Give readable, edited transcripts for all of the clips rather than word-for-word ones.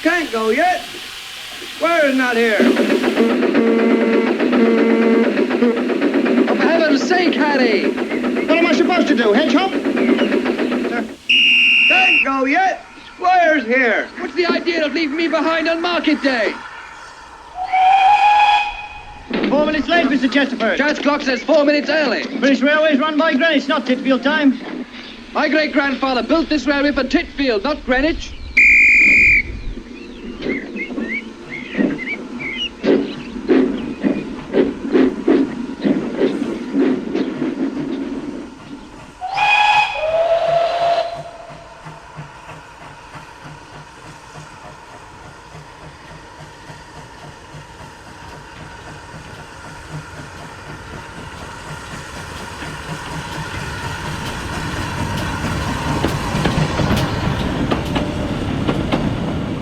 Can't go yet. Squire's not here. Oh, for heaven's sake, Harry! What am I supposed to do, hedgehog? Can't go yet. Squire's here. What's the idea of leaving me behind on market day? 4 minutes late, Mr. Chesterford. Church clock says 4 minutes early. British Railway's run by Greenwich, not Titfield time. My great-grandfather built this railway for Titfield, not Greenwich.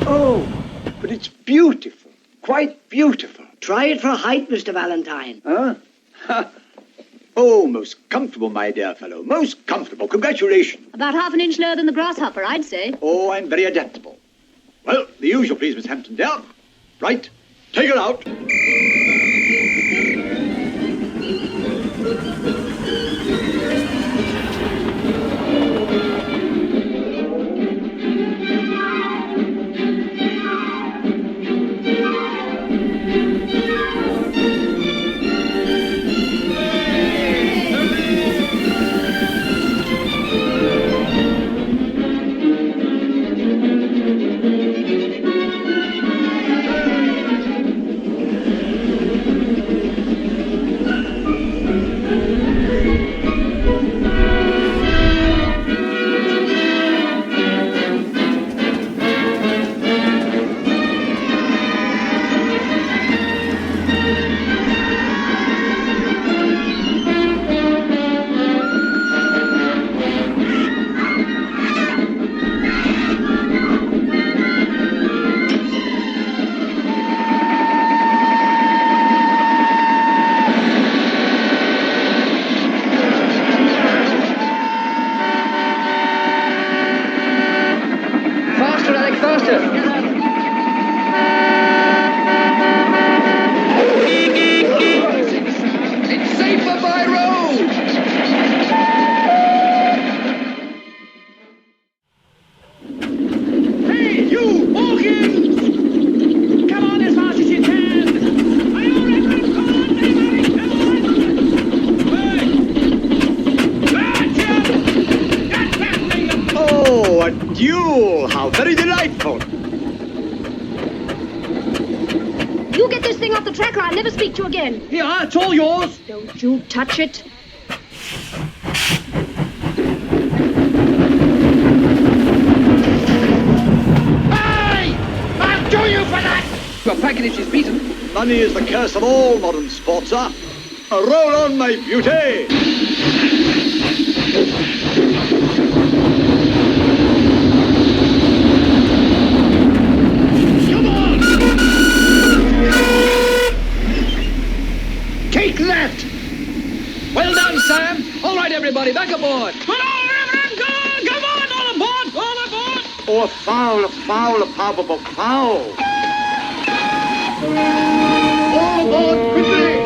Oh, but it's beautiful. Quite beautiful. Try it for height, Mr. Valentine. Huh? Ha. Oh, most comfortable, my dear fellow. Most comfortable. Congratulations. About half an inch lower than the grasshopper, I'd say. Oh, I'm very adaptable. Well, the usual, please, Miss Hampton, dear. Right. Take her out. How very delightful. You get this thing off the track or I'll never speak to you again. Here, it's all yours. Don't you touch it. Hey! I'll do you for that! Your package is beaten. Money is the curse of all modern sports, sir. Roll on, my beauty. Take that! Well done, Sam. All right, everybody, back aboard. Come on, Reverend! Come on, all aboard! All aboard! Oh, a foul, a palpable foul. All aboard quickly!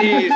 Please.